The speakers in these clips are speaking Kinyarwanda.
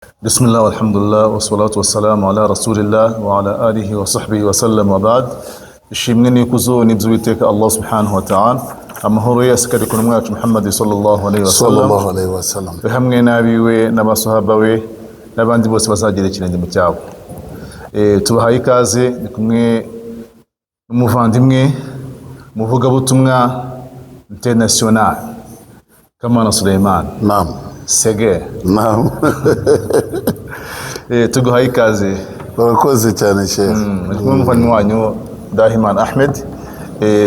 بسم الله والحمد لله والصلاة والسلام على رسول الله وعلى آله وصحبه وسلم وبعد. ishimwe n'ikuzo n'iby'Uwiteka Allah subhanahu wa ta'ala, amahoro yose akari ku ntumwa yacu Muhammad sallallahu alaihi wasallam hamwe n'abiwe n'abasahaba we n'abandi bose bazagira ikirenge mu cyabo. Tubahaye ikaze ni kumwe n'umuvandimwe muvugabutumwa international Kamana Suleiman. Naam. Sege. Naam. Tuguhaye ikaze. Urakoze cyane Sheikh. N'umuvandimwe wanyu Dahimana Ahmed.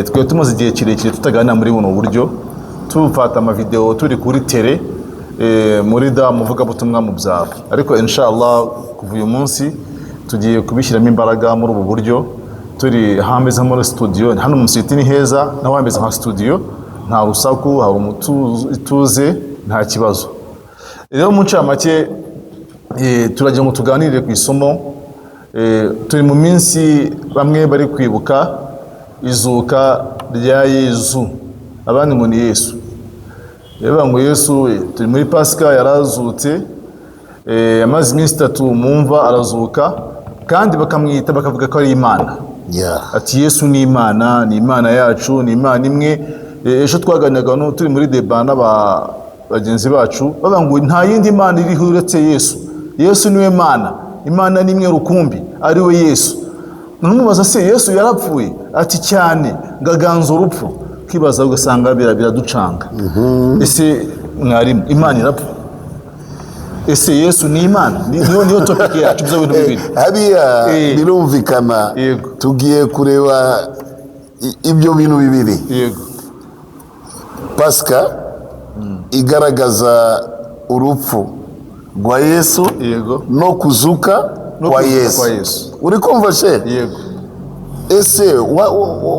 Twe tumaze igihe kirekire tutaganira muri buno buryo, tufata ama video turi kuri tele muri da muvugabutumwa mu byaro, ariko inshallah kuva uyu munsi tugiye kubishyiramo imbaraga muri ubu buryo. Turi hameze muri studio, hano mu site ni heza, naho hameze nka studio, nta rusaku, hari umutuze, nta kibazo. Rero mu ncamake turagira ngo tuganire ku isomo. Turi mu minsi bamwe bari kwibuka izuka rya Yesu, abandi ngo ni Yesu. Reba ngo Yesu, turi muri Pasika, yarazutse, amaze iminsi 3 mumva arazuka, kandi bakamwita bakavuga ko ari Imana. Ati Yesu ni Imana, ni Imana yacu, ni Imana imwe. Ejo twaganiraga no turi muri deba n'aba bagenzi bacu, bavuga ngo nta yindi Imana iriho uretse Yesu. Yesu niwe Mana, Imana nimwe rukumbi, ari we Yesu. Numubaza se Yesu yarapfuye? Ati cyane, ngaganza urupfu. Kibaza ugasanga biraducanga. Ese mwarimu, Imana irapfa? Ese Yesu ni Imana? Niyo topic yacu byo bintu bibiri. Hariya birumvikana, tugiye kureba ibyo bintu bibiri. Yego. Pasika igaragaza urupfu rwa Yesu, yego, no kuzuka kwa Yesu. Uri kumva she? Yego. Ese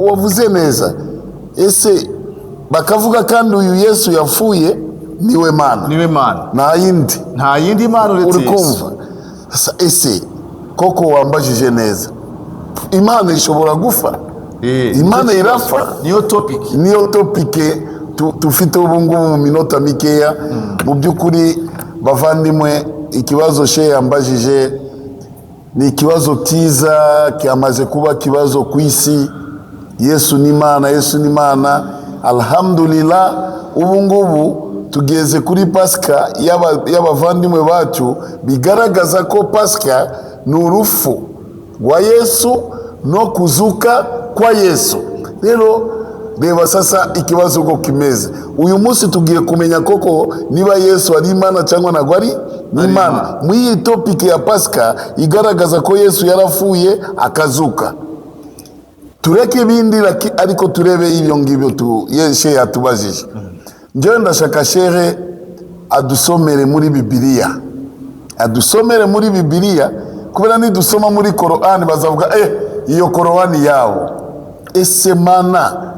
wavuze neza. Ese bakavuga kandi uyu Yesu yapfuye niwe Mana. Niwe Mana. Nta yindi Mana uretse Yesu. Uri kumva? Ese koko wambajije neza. Imana ishobora gufa? Imana irapfa? Niyo topic tufite ubu ngubu mu minota mikeya. Mu by'ukuri bavandimwe, ikibazo she yambajije ni ikibazo cyiza, cyamaze kuba kibazo ku isi. Yesu ni Imana, Yesu ni Imana. Alhamdulillah, ubu ngubu tugeze kuri Pasika y'abavandimwe bacu, bigaragaza ko Pasika ni urupfu rwa Yesu no kuzuka kwa Yesu. Rero reba sasa ikibazo uko kimeze. Uyu munsi tugiye kumenya koko niba Yesu ari Imana cyangwa ntabwo ari Imana. Mu iyi topic ya Pasika igaragaza ko Yesu yarapfuye akazuka. Tureke ibindi ariko turebe ibyo ngibyo Yesu yatubajije. Njyewe ndashaka Sheikh adusomere muri Bibiliya. Adusomere muri Bibiliya, kubera ni dusoma muri Korani bazavuga iyo Korani yawo. Ese Mana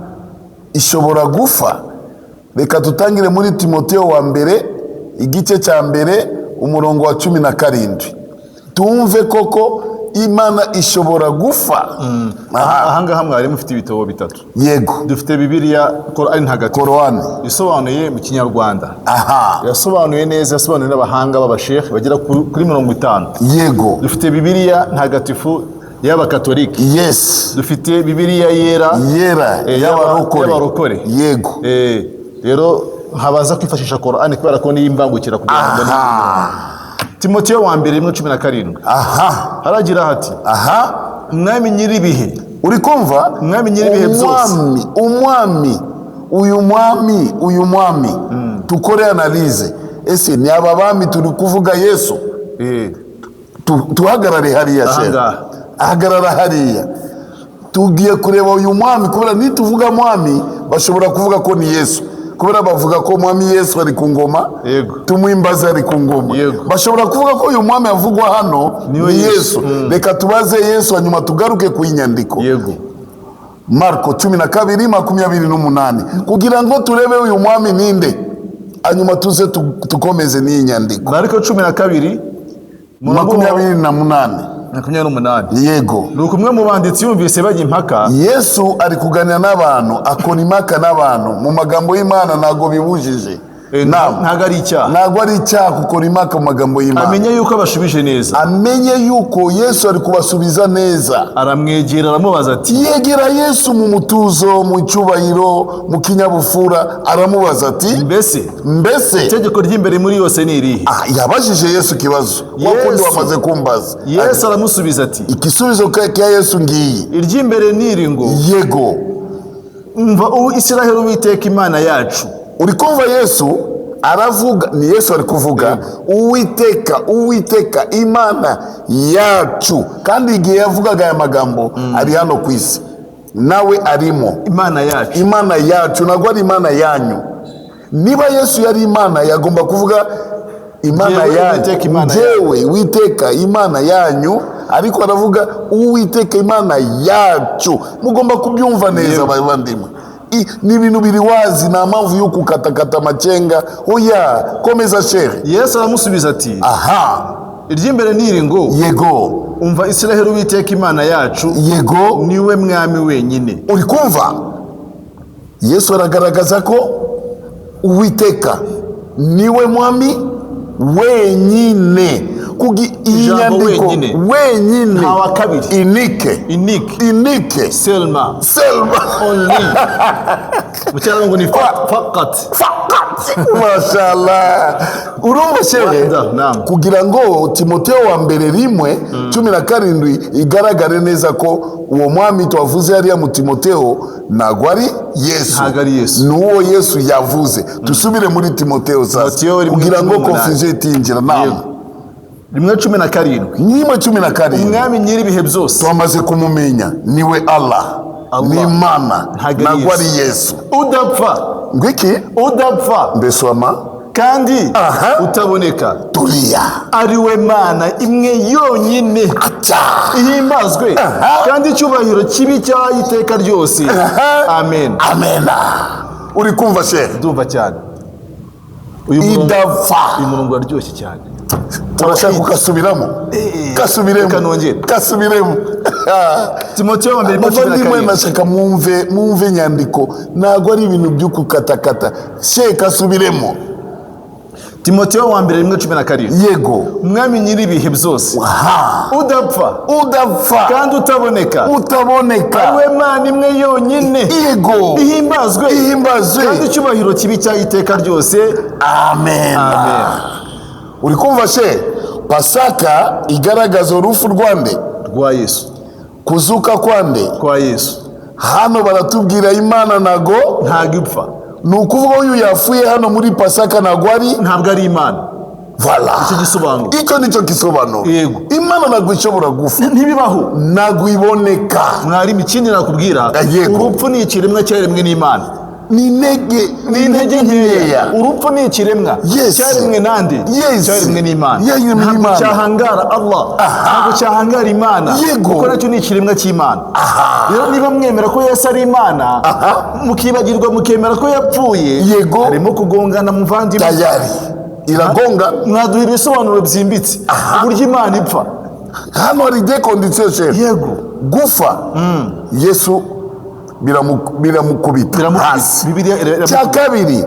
ishobora gufa? Reka tutangire muri Timotheo wa mbere igice cya mbere umurongo wa 17. Tumve koko Imana ishobora gufa. Ahangaha mwari mufite ibitabo bitatu. Yego. Dufite Bibiliya, Korani ntagatifu. Korani isobanuye mu Kinyarwanda. Yasobanuye neza, yasobanuye n'abahanga b'abasheikh bagera kuri 50. Yego. Dufite Bibiliya ntagatifu y'abakatolika. Yes. Dufite Bibiliya yera y'abarokore. Yego. Rero habaza kwifashisha Korani kubera ko niyo imbangukira kugira ngo Timotheo wa mbere 17. Haragira hati Mwami nyiribihe. Uri kumva? Mwami nyiribihe byose. Uyu mwami tukore analize. Ese ni ababami turi kuvuga Yesu? Tuhagarare hariya Sheikh. Ahagarara hariya. Tugiye kureba uyu mwami, kubera nituvuga mwami bashobora kuvuga ko ni Yesu, kubera bavuga ko mwami Yesu ari ku ngoma. Tumwimbaza ari ku ngoma. Bashobora kuvuga ko uyu mwami avugwa hano ni Yesu. Reka tubaze Yesu hanyuma tugaruke ku inyandiko. Marko 12:28 kugira ngo turebe uyu mwami ninde, hanyuma tuze tukomeze n'iyi nyandiko. Marko 12:28. Yego. Nuko umwe mu banditsi yumvise bajya impaka. Yesu ari kuganira n'abantu, akora impaka n'abantu mu magambo y'Imana, ntago bibujije. ntago ari icyaha. Ntago ari icyaha gukora impaka mu magambo y'Imana. Amenye yuko abashubije neza. Amenye yuko Yesu ari kubasubiza neza. Aramwegera aramubaza ati, yegera Yesu mu mutuzo, mu cyubahiro, mu kinyabufura, aramubaza ati, mbese itegeko ry'imbere muri yose ni irihe? Yabajije Yesu kibazo. Wakundi wamaze kumbaza. Yesu aramusubiza ati, ikisubizo kya Yesu ngiyi. Iry'imbere ni iri ngo, yego, umva Isiraheli Uwiteka Imana yacu. Uri kumva Yesu aravuga, ni Yesu ari kuvuga Uwiteka Imana yacu. Kandi igihe yavugaga aya magambo ari hano ku isi, nawe arimo. Imana yacu ntabwo ari Imana yanyu. Niba Yesu yari Imana, yagomba kuvuga Imana yanyu, jewe Uwiteka Imana yanyu, ariko aravuga Uwiteka Imana yacu. Mugomba kubyumva neza bavandimwe. Ni ibintu biri wazi, nta mpamvu yo kukatakata amacenga. Oya, komeza shere. Yesu aramusubiza ati, iry'imbere ni iri ngo, yego, umva Isiraheli Uwiteka Imana yacu, yego, niwe mwami wenyine. Uri kumva? Yesu aragaragaza ko Uwiteka niwe mwami wenyine. Iyi nyandiko wenyine, nta wa kabiri, inike, selma, only, mucyara ngo ni fakat. Mashallah. Urumva shehe, kugira ngo Timotheo wa mbere 1:17 igaragare neza ko uwo mwami twavuze hariya mu Timotheo ntabwo ari Yesu, n'uwo Yesu yavuze. Tusubire muri Timotheo sasa kugira ngo confusion itinjira. 1:17 umwami nyiri ibihe byose twamaze kumumenya niwe Allah. Ni Imana, ntabwo ari Yesu. Udapfa mbesoma kandi utaboneka, tulia, ariwe Mana imwe yonyine ihimbazwe kandi icyubahiro kibi cyayo iteka ryose. Amen. Uri kumva shehe? Ndumva cyane. Uyu murongo aryoshye cyane. Turashaka kukasubiramo. Kasubiremo. Timotheo wa mbere 1:17 nashaka mwumve nyandiko, ntabwo ari ibintu byo kukatakata. Kasubiremo. Timotheo wa mbere 1:17 yego, umwami nyiri ibihe byose, udapfa kandi utaboneka, ariwe Mana imwe yonyine, yego, ihimbazwe kandi icyubahiro kibi cyayo iteka ryose. Amen. Uri kumva she? Pasaka igaragaza urupfu rwa Yesu, kuzuka kwa Yesu. Hano baratubwira Imana ntago ipfa. Ni ukuvuga uyu yafuye hano muri Pasaka ntabwo ari Imana. Icyo nicyo gisobanuro. Imana ntabwo ishobora gufa, ntibibaho, ntabwo iboneka. Mwari ikindi nakubwira, urupfu ni ikiremwa cyaremwe n'Imana. Ni intege nkeya. Urupfu ni ikiremwa cyaremwe nande, cyaremwe n'Imana. Ntabwo cyahangara Allah, ntabwo cyahangara Imana, kuko nacyo ni ikiremwa cy'Imana. Rero niba mwemera ko Yesu ari Imana, mukibagirwa mukemera ko yapfuye, harimo kugongana muvandimwe. Tayari iragonga. Mwaduha ibisobanuro byimbitse uburyo Imana ipfa. Hano hari de condition chef. Yego, gufa Yesu biramukubita hasi. Cya kabiri,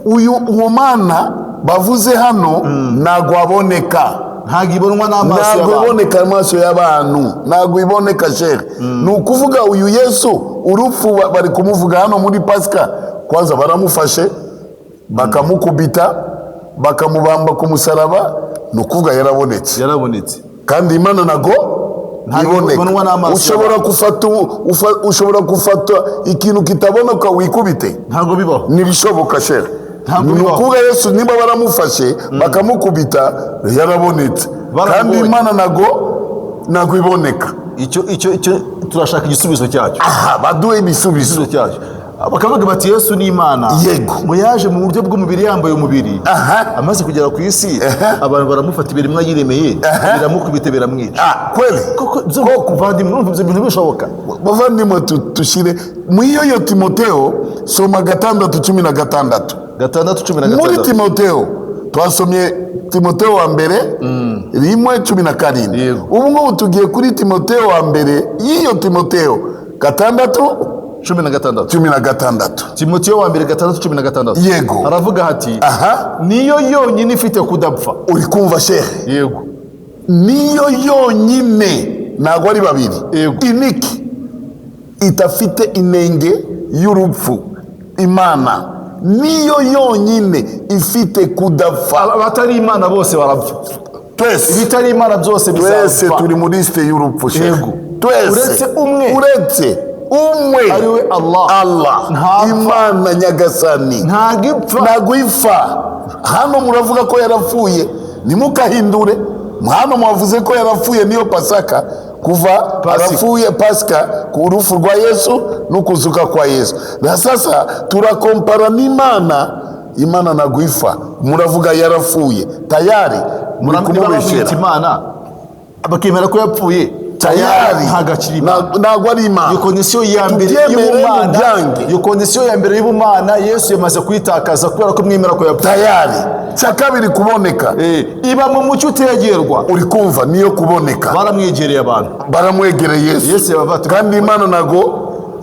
uwo Mana bavuze hano ntabwo aboneka, ntabwo ibonwa n'amaso y'abantu, ntabwo iboneka amaso y'abantu, ntabwo iboneka shehe. Ni ukuvuga uyu Yesu urupfu bari kumuvuga hano muri Pasika, kwanza baramufashe bakamukubita bakamubamba ku musaraba, ni ukuvuga yarabonetse. Kandi Imana ntabwo iboneka. Ushobora gufata ikintu kitaboneka wikubite? Ntabwo bibaho, ntibishoboka shehe. Ni ukuvuga Yesu niba baramufashe bakamukubita yarabonetse, kandi Imana ntabwo iboneka. Icyo turashaka igisubizo cyacyo. Baduhe ibisubizo cyacyo. Bakavuga bati Yesu ni Imana, ngo yaje mu buryo bw'umubiri, yambaye umubiri. Amaze kugera ku isi, abantu baramufata ibiremwa yiremeye, biramukubita biramwica. Kweli koko kuvandimwe, urumva ibyo bintu bishoboka? Bavandimwe, tushire mu iyo Timotheo, soma 6:16. Muri Timotheo twasomye Timotheo wa mbere 1:17. Ubu ngubu tugiye kuri Timotheo wa mbere, iyo Timotheo 6 16. Timoteyo wa mbere 6:16. Yego. Aravuga hati Aha. niyo yonyine ifite kudapfa. Uri kumva shehe? Yego. Niyo yonyine, ntabwo ari babiri. Yego. Iniki itafite inenge y'urupfu. Imana niyo yonyine ifite kudapfa. Abatari Imana bose barapfa. Twese Ibitari Imana byose bizapfa. Twese turi muri liste y'urupfu shehe. Yego. Twese Uretse umwe ariwe Allah. Ntapfa. Imana nyagasani ntabwo ipfa. Hano muravuga ko yarapfuye, nimukahindure. Hano mwavuze ko yarapfuye, niyo Pasaka, kuva arapfuye Pasika ku rufu rwa Yesu n'ukuzuka kwa Yesu. Na sasa turakompara n'Imana. Imana ntabwo ipfa, muravuga yarapfuye tayari, muri kumubeshera. Imana bakemera ko yapfuye tayari, ntabwo ari Imana. Iyo kondisiyo ya mbere y'ubumana, iyo kondisiyo ya mbere y'ubumana Yesu yamaze kuyitakaza kubera ko mwemera ko yapfuye tayari. Cya kabiri kuboneka, iba mu mucyo utegerwa. Uri kumva? Niyo kuboneka. Baramwegereye abantu, baramwegereye Yesu yabavatu, kandi Imana nago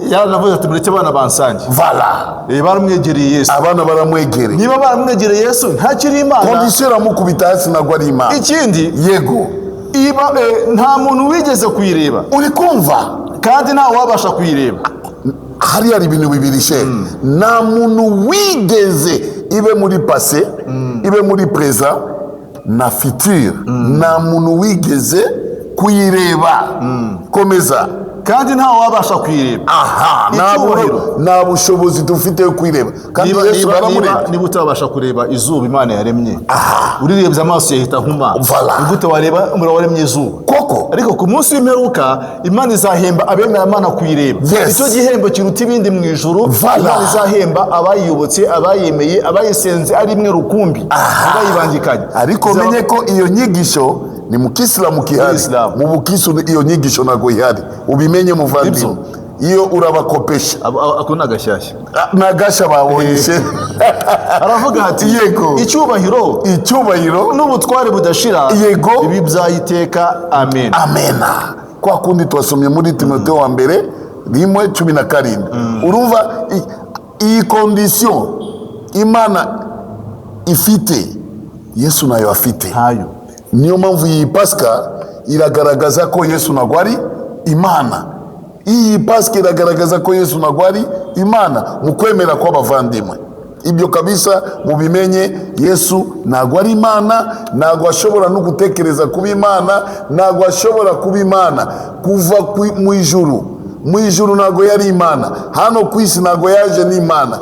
yaranavuze ati mureke abana bansange. Vala. Baramwegereye Yesu, abana baramwegereye. Niba baramwegereye Yesu ntakiri Imana, kondisiyo iramukubita hasi, ntabwo ari Imana. Ikindi, yego, iba nta muntu wigeze kuyireba. Uri kumva? Kandi ntawe wabasha kuyireba. Hari ibintu bibiri shehe. Nta muntu wigeze, ibe muri passé, ibe muri présent na futur, nta muntu wigeze kuyireba. Komeza. Kandi ntawe wabasha kuyireba. Aha, nta bushobozi dufite yo kuyireba. Kandi Yesu baramureba. Niba utabasha kureba izuba Imana yaremye, urirebye amaso yahita ahuma. Nigute wareba umuriro waremye izuba? Koko. Ariko ku munsi w'imperuka Imana izahemba abemera Imana kuyireba. Icyo gihembo kiruta ibindi mu ijuru. Imana izahemba abayiyobotse, abayemeye, abayisenze ari imwe rukumbi, abayibangikanye. Ariko menye ko iyo nyigisho ni mu Kisilamu kihari, mu Bukristo iyo nyigisho ntago ihari. Ubimenye muvandimwe, iyo urabakopesha ako nagashyashya nagasha bawonyeshe. Aravuga ati yego, icyubahiro n'ubutware budashira, yego, ibi byayiteka. Amen. Amena. Kwa kundi twasomye muri Timoteyo wa mbere 1:17. Urumva iyi kondisiyo Imana ifite, Yesu nayo afite. Hayo niyo mpamvu iyi Pasika iragaragaza ko Yesu ntabwo ari Imana. Iyi Pasika iragaragaza ko Yesu ntabwo ari Imana, mu kwemera kw'abavandimwe. Ibyo kabisa mubimenye. Yesu ntabwo ari Imana, ntabwo ashobora no gutekereza kuba Imana, ntabwo ashobora kuba Imana kuva mu ijuru. Mu ijuru ntabwo yari Imana, hano ku isi ntabwo yaje n'Imana.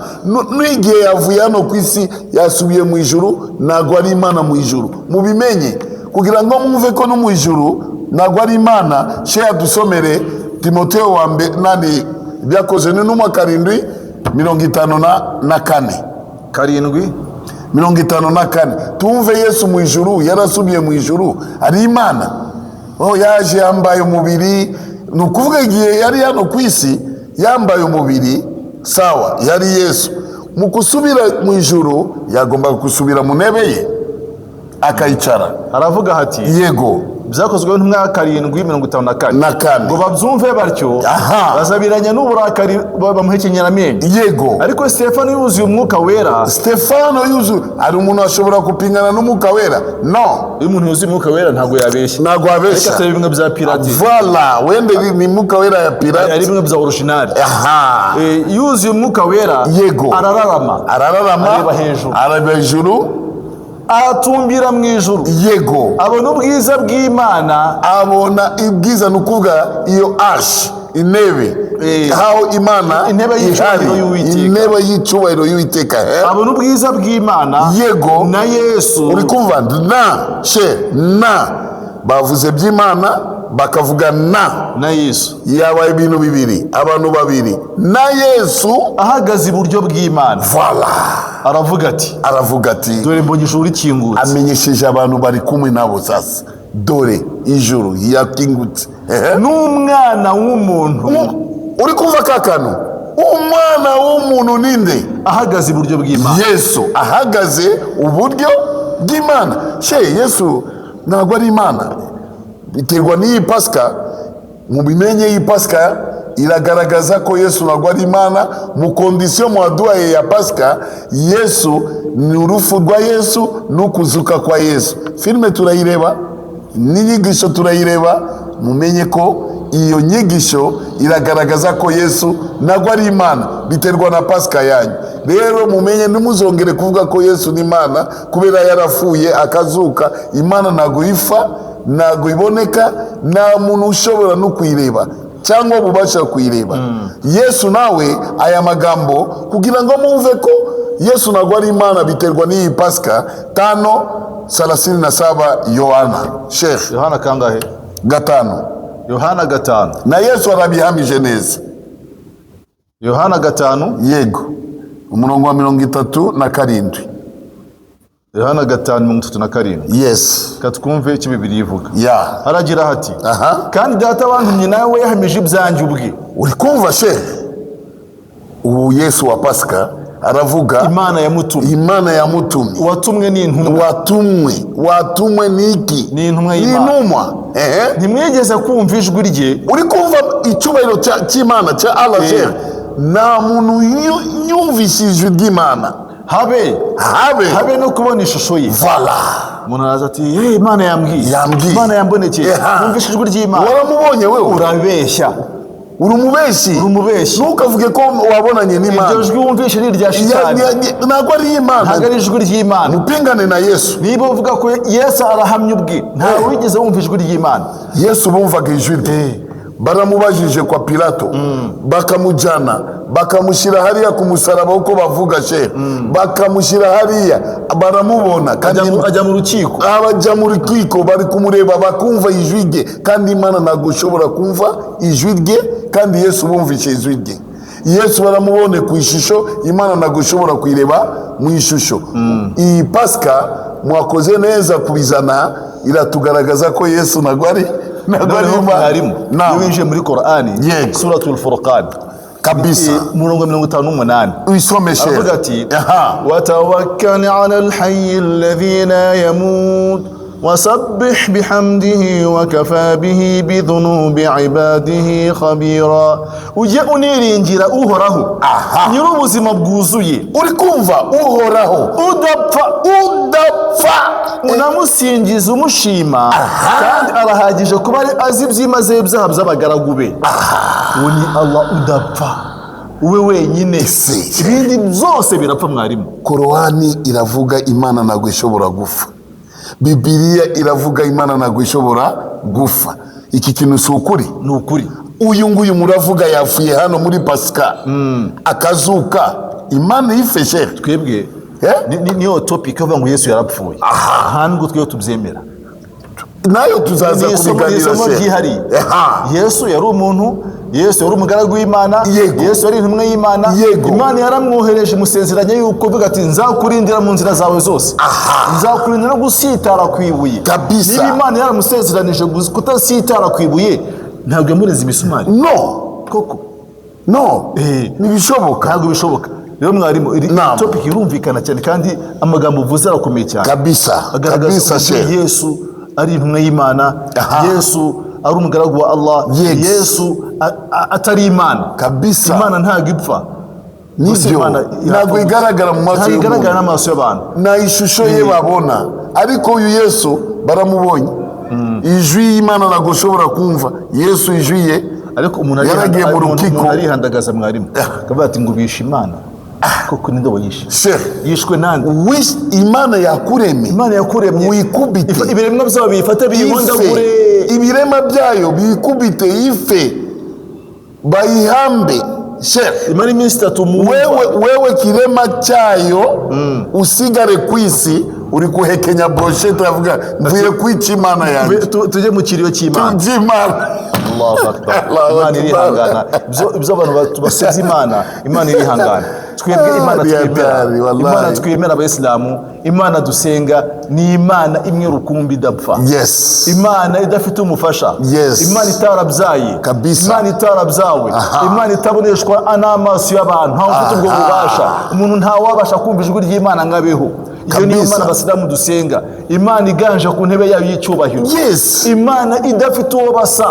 N'igihe yavuye hano ku isi yasubiye mu ijuru, ntabwo ari Imana mu ijuru. Mubimenye kugira ngo mwumve ko no mu ijuru ntabwo ari Imana. Sheya dusomere Timoteyo wa mbere nani byakoze n'intumwa 7:54. 7:54. Tumve Yesu mu ijuru, yarasubiye mu ijuru, ari Imana. Yaje yambaye umubiri, ni ukuvuga igihe yari hano ku isi yambaye umubiri, sawa, yari Yesu. Mu gusubira mu ijuru yagomba gusubira mu ntebe ye akayicara. Aravuga hati yego, byakozwe n'umwaka 7:54 ngo babyumve batyo, bazabiranya n'uburakari bamuhekenyera amenyo. Yego. Ariko Stefano yuzuye umwuka wera. Stefano yuzuye, ari umuntu ashobora kupingana n'umwuka wera? No. Iyo umuntu yuzuye umwuka wera ntabwo yabeshya. Ntabwo abeshya. Reka bimwe bya pirate. Voilà, wende ni umwuka wera ya pirate. Ari bimwe bya original. Aha. Yuzuye umwuka wera. Yego. Arararama. Areba hejuru. Atumbira mu ijuru. Yego. Abona ubwiza bw'Imana. Abona ibwiza, nukuvuga iyo ash, intebe, aho Imana intebe y'icyubahiro y'Uwiteka. Abona ubwiza bw'Imana. Yego. Na Yesu. Uri kumva? Na bavuze by'Imana bakavuga na Yesu. Yabaye ibintu bibiri, abantu babiri. Na Yesu ahagaze iburyo bw'Imana. Voilà. Aravuga ati dore mbonye ijuru rikingutse. Amenyesheje abantu bari kumwe nabo sasa, dore ijuru yakingutse. N'umwana w'umuntu. Uri kumva kakano? Umwana w'umuntu ninde? Ahagaze iburyo bw'Imana. Yesu ahagaze uburyo bw'Imana. Yesu ntabwo ari Imana. Biterwa n'iyi Pasika, mubimenye iyi Pasika iragaragaza ko Yesu nagwa ari Imana mu condition mu dua ya Pasika. Yesu ni urufu rwa Yesu n'ukuzuka kwa Yesu. Filme turayireba n'inyigisho turayireba, mumenye ko iyo nyigisho iragaragaza ko Yesu nagwa ari Imana biterwa na Pasika yanyu. Rero mumenye ntimuzongere kuvuga ko Yesu ni Imana kubera yarafuye akazuka. Imana ntago ifa, ntago iboneka, nta muntu ushobora no kuyireba cyangwa bubasha kuyireba. Yesu nawe aya magambo kugira ngo mwumve ko Yesu ntago ari Imana biterwa n'iyi Pasika. 5:37 Yohana. Sheikh Yohana kangahe? 5. Yohana 5. Na Yesu arabihamije neza. Yohana 5 yego umurongo wa 37. Yohana 5:37. Yes. Katwumve icyo Bibiliya ivuga. Yeah. Haragira hati kandi data wantumye nawe yahamije ibyanjye ubwe. Uri kumva she? Ubu Yesu wa Pasika aravuga Imana yamutumye. Imana yamutumye. Watumwe ni intumwa. Watumwe niki? Ni intumwa y'Imana. Intumwa. Ntimwigeze kumva ijwi rye. Uri kumva icyubahiro cy'Imana cya Allah she? Na muntu yumvise ijwi ry'Imana. Habe no kubona ishusho ye. Voilà. Umuntu araza ati Imana yambwiye. Imana yambonekeye. Numvise ijwi ry'Imana. Waramubonye wewe? Urabeshya. Urumubeshi. Ntukavuge ko wabonanye n'Imana. Iryo jwi wumvishe ni irya shitani. Ntabwo ari Imana. Ntabwo ari ijwi ry'Imana. Mupingane na Yesu. Niba uvuga ko Yesu arahamya ubwe, ntawe wigeze wumva ijwi ry'Imana. Yesu bumvaga ijwi rye. Baramubajije kwa Pilato, bakamujana, bakamushyira hariya ku musaraba uko bavuga she. Bakamushyira hariya, baramubona kandi ajya mu rukiko. Abajya mu rukiko bari kumureba bakumva ijwi rye, kandi Imana ntabwo ishobora kumva ijwi rye, kandi Yesu bumvishe ijwi rye. Yesu baramubone ku ishusho, Imana ntabwo ishobora kuyireba mu ishusho. Iyi Pasika mwakoze neza kubizana, iratugaragaza ko Yesu ntabwo ari harimo. Winjiye muri Qur'ani Suratul Furqan kabisa murongo 58 uisomeshe. Avuga ati watawakkal 'ala al-hayy alladhi la yamut wasabbih bihamdihi wa kafa bihi bidhunubi 'ibadihi khabira. Uje uniringira Uhoraho nyir'ubuzima bwuzuye. Uri kumva? Uhoraho udapfa unamusingiza umushima, kandi arahagije kuba azi ibyimaze ibyaha by'abagaragu be. Uwo ni Allah udapfa, uwe wenyine, ibindi byose birapfa. Mwarimu, Korani iravuga Imana ntabwo ishobora gufa. Bibiliya iravuga Imana ntabwo ishobora gufa. Iki kintu si ukuri? Ni ukuri. Uyu nguyu muravuga yafuye hano muri Pasika akazuka, Imana yifeshe. Twebwe niyo topic avuga ngo Yesu yarapfuye. Ntabwo twe tubyemera. Nayo tuzaza kubiganira se. Yesu yari umuntu, Yesu yari umugaragu w'Imana, Yesu yari intumwa y'Imana. Imana yaramwohereje musezeranya yuko uvuga ati nzakurindira mu nzira zawe zose, nzakurindira no gusitara ku ibuye. Niba Imana yaramusezeranije kutasitara ku ibuye, ntabwo yamureze imisumari. Koko ntibishoboka. Ntabwo bishoboka. Rero mwarimu, topic irumvikana cyane kandi amagambo uvuze arakomeye cyane. Agaragaza ko Yesu ari intumwa y'Imana, Yesu ari umugaragu wa Allah, Yesu atari Imana. Imana ntabwo ipfa. Ntabwo igaragara mu maso y'umuntu, igaragara n'amaso y'abantu, na ishusho ye babona. Ariko uyu Yesu baramubonye. Ijwi y'Imana ntabwo ushobora kumva. Yesu ijwi ye, ariko umuntu yaragiye mu rukiko arihandagaza. Mwarimu akavuga ati ngo bishe Imana. Koko ni ndobo yishe. Yishwe nande? Imana yakuremye. Imana yakuremye wikubite. Ibiremwa byabo bifata bihondagure. Ibirema byayo bikubite ife. Bayihambe. Imana iminsi 3 mu wewe kirema cyayo usigare kwisi uri kuhekenya brochette avuga mvuye kwica Imana yanjye. Tujye mu kiriyo cy'Imana. Allahu Akbar. Imana irihangana. Ibyo abantu basebya Imana irihangana. Twebwe Imana twemera Abayisilamu, Imana dusenga ni Imana imwe rukumbi idapfa. Imana idafite umufasha. Imana itarabyaye. Imana itarabyawe. Imana itaboneshwa n'amaso y'abantu. Ntawe ufite ubwo bubasha. Umuntu ntawabasha kumva ijwi ry'Imana ngabeho. iyo niyo Imana abasilamu dusenga, Imana iganje ku ntebe yayo y'icyubahiro. Yes. Imana idafite uwo basa,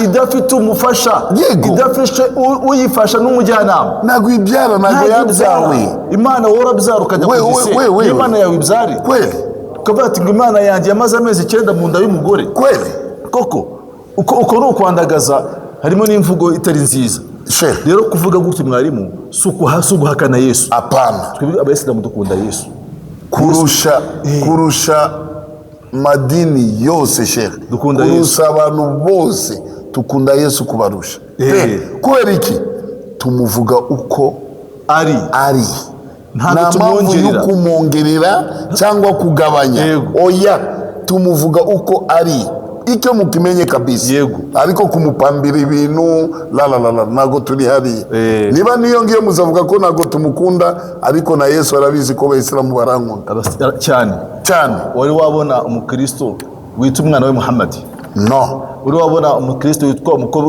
idafite umufasha, idafite uyifasha n'umujyanama. Ntago ibyara, ntago yabyawe. Imana worabyara ukajya kugise, Imana yawe ibyare. Kweli. Ukavuga ati ngo Imana yanjye yamaze amezi 9 mu nda y'umugore. Kweli. Koko uko ni ukwandagaza, harimo n'imvugo itari nziza. Rero kuvuga gutyo mwarimu si uguhakana Yesu. Apana. Twebwe abayisilamu dukunda Yesu kurusha madini yose shehe. Dukunda Yesu. Kurusha abantu bose tukunda Yesu kubarusha. Kubera iki? Tumuvuga uko ari. Nta mpamvu yo kumwongerera cyangwa kugabanya. Oya, tumuvuga uko ari. Icyo mukimenye kabisa. Ariko kumupambira ibintu nago turi hari. Niba niyo ngiyo muzavuga ko nago tumukunda, ariko na Yesu arabizi ko Abayisilamu barankunda cyane. Wari wabona umukristo wita umwana we Muhammad? No. Uri wabona umukristo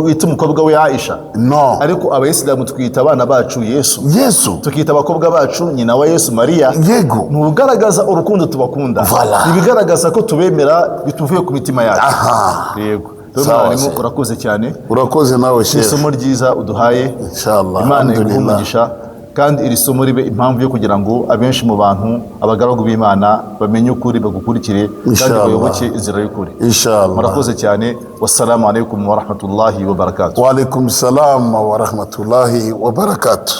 wita umukobwa we Aisha? No. Ariko Abayisilamu twita abana bacu Yesu. Tukita abakobwa bacu nyina wa Yesu Maria. Nugaragaza urukundo tubakunda. Ibigaragaza ko tubemera bituvuye ku mitima yacu. Yego. Mwarimu urakoze cyane. Urakoze nawe shehe. Isomo ryiza uduhaye. Inshallah. Imana iguhe kandi iri somo ribe impamvu yo kugira ngo abenshi mu bantu abagaragu b'Imana bamenye ukuri, bagukurikire kandi bayoboke inzira y'ukuri. Inshallah. Murakoze cyane. Wassalamu alaikum wa rahmatullahi wa barakatuh. Wa alaikum salam wa rahmatullahi wa barakatuh.